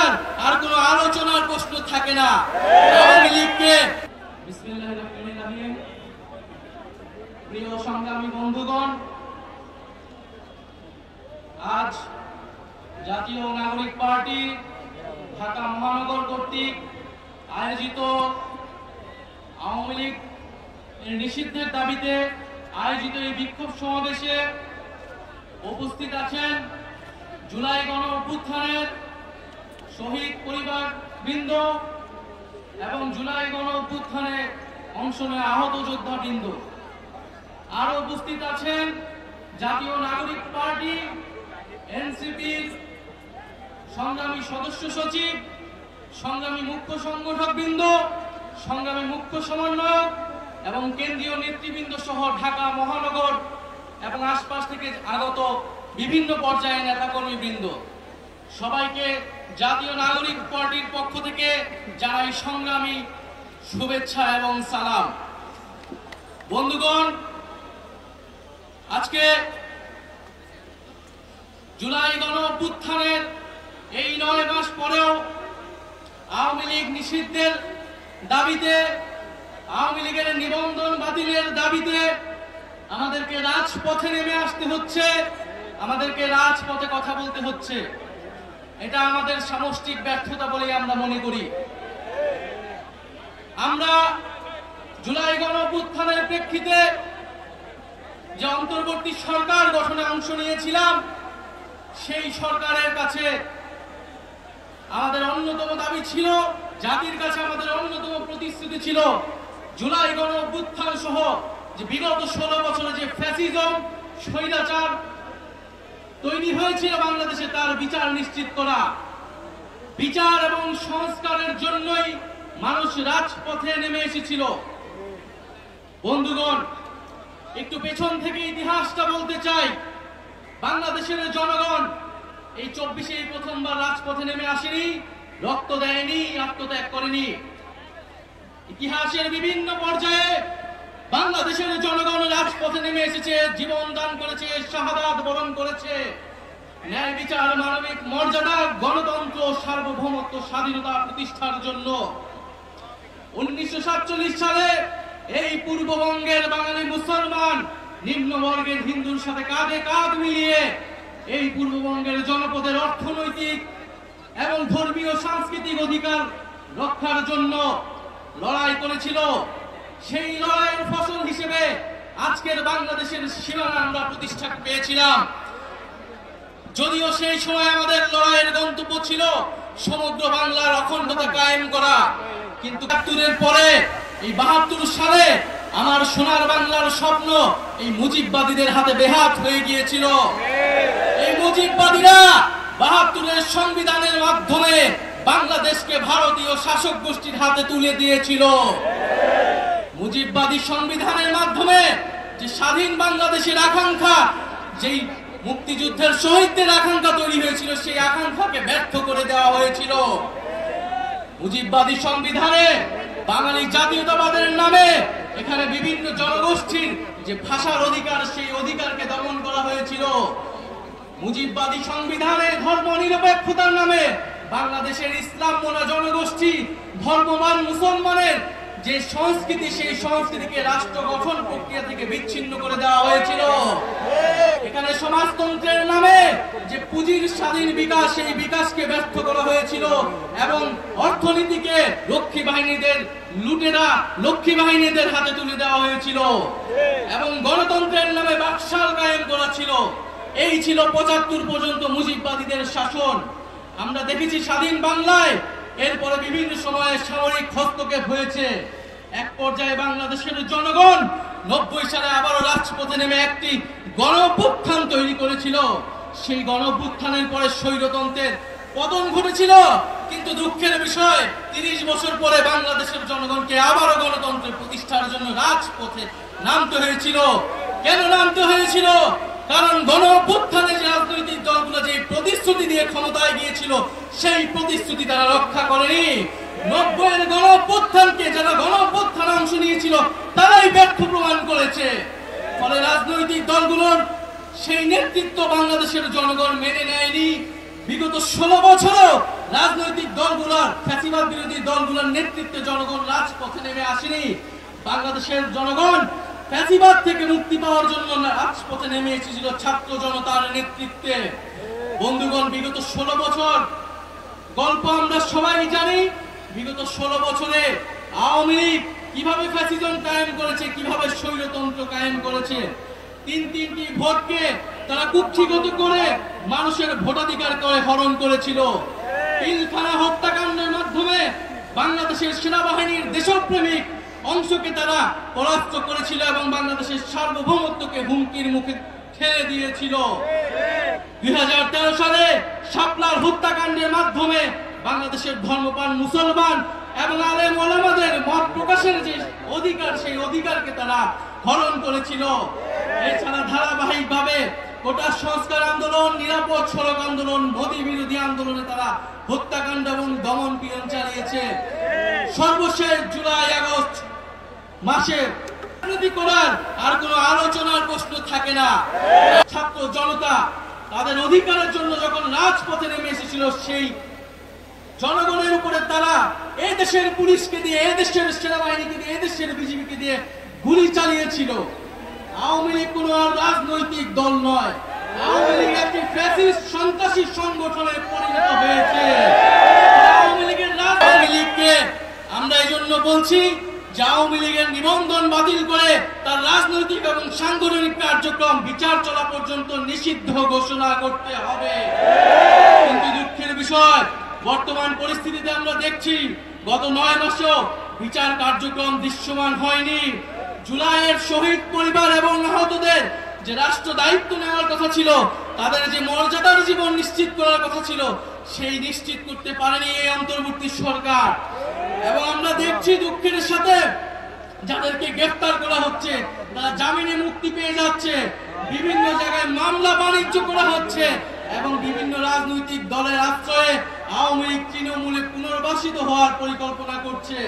নেওয়ার আর কোনো আলোচনার প্রশ্ন থাকে না। আওয়ামী লীগকে বিসমিল্লাহির রহমানির রহিম। প্রিয় সংগ্রামী বন্ধুগণ, আজ জাতীয় নাগরিক পার্টি ঢাকা মহানগর কর্তৃক আয়োজিত আওয়ামী লীগ নিষিদ্ধের দাবিতে আয়োজিত এই বিক্ষোভ সমাবেশে উপস্থিত আছেন জুলাই গণ অভ্যুত্থানের শহীদ পরিবার বৃন্দ এবং জুলাই গণ অভ্যুত্থানে অংশ নেওয়া আহত যোদ্ধা বৃন্দ। আরো উপস্থিত আছেন জাতীয় নাগরিক পার্টি এনসিপির সংগ্রামী সদস্য সচিব, সংগ্রামী মুখ্য সংগঠক বৃন্দ, সংগ্রামী মুখ্য সমন্বয়ক এবং কেন্দ্রীয় নেতৃবৃন্দ সহ ঢাকা মহানগর এবং আশপাশ থেকে আগত বিভিন্ন পর্যায়ের নেতাকর্মী বৃন্দ। সবাইকে জাতীয় নাগরিক পার্টির পক্ষ থেকে জানাই সংগ্রামী শুভেচ্ছা এবং সালাম। বন্ধুগণ, আজকে জুলাই গণ অভ্যুত্থানের এই 9 মাস পরেও আওয়ামী লীগ নিষিদ্ধের দাবিতে, আওয়ামী লীগের নিবন্ধন বাতিলের দাবিতে আমাদেরকে রাজপথে নেমে আসতে হচ্ছে, আমাদেরকে রাজপথে কথা বলতে হচ্ছে। এটা আমাদের সামষ্টিক ব্যর্থতা বলেই আমরা মনে করি। আমরা জুলাই গণ অভ্যুত্থানের প্রেক্ষিতে যে অন্তর্বর্তী সরকার গঠনে অংশ নিয়েছিলাম, সেই সরকারের কাছে আমাদের অন্যতম দাবি ছিল, জাতির কাছে আমাদের অন্যতম প্রতিশ্রুতি ছিল, জুলাই গণ অভ্যুত্থান সহ যে বিগত 16 বছরে যে ফ্যাসিজম স্বৈরাচার তৈরি হয়েছিল বাংলাদেশে, তার বিচার নিশ্চিত করা। বিচার এবং সংস্কারের জন্যই মানুষ রাজপথে নেমে এসেছিল। বন্ধুগণ, একটু পেছন থেকে ইতিহাসটা বলতে চাই। বাংলাদেশের জনগণ এই 24-এ প্রথমবার রাজপথে নেমে আসেনি, রক্ত দেয়নি, আত্মত্যাগ করেনি। ইতিহাসের বিভিন্ন পর্যায়ে বাংলাদেশের জনগণ রাজপথে নেমে এসেছে, জীবন দান করেছে, শাহাদাত বরণ করেছে, ন্যায় বিচার, মানবিক মর্যাদা, গণতন্ত্র, সার্বভৌমত্ব, স্বাধীনতা প্রতিষ্ঠার জন্য। 1947 সালে এই পূর্ববঙ্গের বাঙালি মুসলমান নিম্নবর্গের হিন্দুর সাথে কাঁধে কাঁধ মিলিয়ে এই পূর্ববঙ্গের জনপদের অর্থনৈতিক এবং ধর্মীয় সাংস্কৃতিক অধিকার রক্ষার জন্য লড়াই করেছিল। সেই লড়াইয়ের ফসল হিসেবে আজকের বাংলাদেশের সীমানা আমরা প্রতিষ্ঠা পেয়েছিলাম। যদিও সেই সময় আমাদের লড়াইয়ের গন্তব্য ছিল সমগ্র বাংলার অখণ্ডতা কায়েম করা, কিন্তু ৭১-এর পরে এই ৭২ সালে আমার সোনার বাংলার স্বপ্ন এই মুজিববাদীদের হাতে বেহাত হয়ে গিয়েছিল। এই মুজিববাদীরা ৭২-এর সংবিধানের মাধ্যমে বাংলাদেশকে ভারতীয় শাসক গোষ্ঠীর হাতে তুলে দিয়েছিল। মুজিববাদী সংবিধানের মাধ্যমে যে স্বাধীন বাংলাদেশের আকাঙ্ক্ষা, যেই মুক্তিযুদ্ধের শহীদদের আকাঙ্ক্ষা তৈরি হয়েছিল, সেই আকাঙ্ক্ষাকে ব্যর্থ করে দেওয়া হয়েছিল। মুজিববাদী সংবিধানে বাঙালি জাতীয়তাবাদের নামে এখানে বিভিন্ন জনগোষ্ঠীর যে ভাষার অধিকার, সেই অধিকারকে দমন করা হয়েছিল। মুজিববাদী সংবিধানে ধর্ম নিরপেক্ষতার নামে বাংলাদেশের ইসলাম মোনা জনগোষ্ঠী, ধর্মমান মুসলমানের যে সংস্কৃতি, সেই সংস্কৃতিকে রাষ্ট্র গঠন প্রক্রিয়া থেকে বিচ্ছিন্ন করে দেওয়া হয়েছিল। এখানে সমাজতন্ত্রের নামে যে পুঁজির স্বাধীন বিকাশ, সেই বিকাশকে ব্যর্থ করা হয়েছিল এবং অর্থনীতিকে লক্ষ্মী বাহিনীদের লুটেরা লক্ষ্মী বাহিনীদের হাতে তুলে দেওয়া হয়েছিল এবং গণতন্ত্রের নামে বাকশাল কায়েম করা ছিল। এই ছিল ৭৫ পর্যন্ত মুজিববাদীদের শাসন। আমরা দেখেছি স্বাধীন বাংলায় এরপরে বিভিন্ন সময়ে সামরিক হস্তক্ষেপ হয়েছে। এক পর্যায়ে বাংলাদেশের জনগণ ৯০ সালে আবারও রাজপথে নেমে একটি গণ অভ্যুত্থান তৈরি করেছিল। সেই গণ অভ্যুত্থানের পরে স্বৈরতন্ত্রের পতন ঘটেছিল, কিন্তু দুঃখের বিষয় ৩০ বছর পরে বাংলাদেশের জনগণকে আবারও গণতন্ত্রের প্রতিষ্ঠার জন্য রাজপথে নামতে হয়েছিল। কেন নামতে হয়েছিল? কারণ গণ অভ্যুত্থানে যে রাজনৈতিক দলগুলো যে প্রতিশ্রুতি দিয়ে ক্ষমতায় গিয়েছিল, সেই প্রতিশ্রুতি তারা রক্ষা করেনি। ৯০-এর গণ অভ্যুত্থানকে যারা গণ অভ্যুত্থানে অংশ নিয়েছিল, তারাই ব্যর্থ প্রমাণ করেছে। ফলে রাজনৈতিক দলগুলোর সেই নেতৃত্ব বাংলাদেশের জনগণ মেনে নেয়নি। বিগত 16 বছরও রাজনৈতিক দলগুলোর, ফ্যাসিবাদ বিরোধী দলগুলোর নেতৃত্বে জনগণ রাজপথে নেমে আসেনি। বাংলাদেশের জনগণ ফ্যাসিবাদ থেকে মুক্তি পাওয়ার জন্য রাজপথে নেমে এসেছিল ছাত্র জনতার নেতৃত্বে। বন্ধুগণ, বিগত 16 বছর গল্প আমরা সবাই জানি। বিগত 16 বছরে আওয়ামী লীগ কিভাবে ফ্যাসিজম কায়েম করেছে, কিভাবে স্বৈরতন্ত্র কায়েম করেছে। তিনটি ভোটকে তারা কুক্ষিগত করে মানুষের ভোটাধিকার করে হরণ করেছিল। পিলখানা হত্যাকাণ্ডের মাধ্যমে বাংলাদেশের সেনাবাহিনীর দেশপ্রেমিক অংশকে তারা পরাস্ত করেছিল এবং বাংলাদেশের সার্বভৌমত্বকে হুমকির মুখে ঠেলে দিয়েছিল। 2013 সালে শাপলার হত্যাকাণ্ডের মাধ্যমে বাংলাদেশের ধর্মপ্রাণ মুসলমান এবং আলেম ওলামাদের মত প্রকাশের যে অধিকার, সেই অধিকারকে তারা হরণ করেছিল। এছাড়া ধারাবাহিকভাবে কোটা সংস্কার আন্দোলন, নিরাপদ সড়ক আন্দোলন, মোদী বিরোধী আন্দোলনে তারা হত্যাকাণ্ড এবং দমন পীড়ন চালিয়েছে। সর্বশেষ জুলাই আগস্ট মাসে রাজনীতি করার আর কোনো আলোচনার প্রশ্ন থাকে না। ছাত্র জনতা তাদের অধিকারের জন্য যখন রাজপথে নেমে এসেছিল, সেই জনগণের উপরে তারা এই দেশের পুলিশকে দিয়ে, এই দেশের সেনাবাহিনীকে দিয়ে, এই দেশের বিজিবিকে দিয়ে গুলি চালিয়েছিল। আওয়ামী লীগ কোনো আর রাজনৈতিক দল নয়, আওয়ামী লীগ একটি ফ্যাসিস্ট সন্ত্রাসী সংগঠনে পরিণত হয়েছে। আওয়ামী লীগকে আমরা এই জন্য বলছি যে আওয়ামী লীগের নিবন্ধন বাতিল করে তার রাজনৈতিক এবং সাংগঠনিক কার্যক্রম বিচার চলা পর্যন্ত নিষিদ্ধ ঘোষণা করতে হবে। কিন্তু দুঃখের বিষয়, বর্তমান পরিস্থিতিতে আমরা দেখছি গত 9 মাসেও বিচার কার্যক্রম দৃশ্যমান হয়নি। জুলাইয়ের শহীদ পরিবার এবং আহতদের যে রাষ্ট্র দায়িত্ব নেওয়ার কথা ছিল, তাদের যে মর্যাদার জীবন নিশ্চিত করার কথা ছিল, সেই নিশ্চিত করতে পারেনি এই অন্তর্বর্তী সরকার। এবং আমরা দেখছি দুঃখের সাথে যাদেরকে গ্রেফতার করা হচ্ছে তারা জামিনে মুক্তি পেয়ে যাচ্ছে, বিভিন্ন জায়গায় মামলা বাণিজ্য করা হচ্ছে এবং বিভিন্ন রাজনৈতিক দলের আশ্রয়ে আওয়ামী লীগ তৃণমূলে পুনর্বাসিত হওয়ার পরিকল্পনা করছে।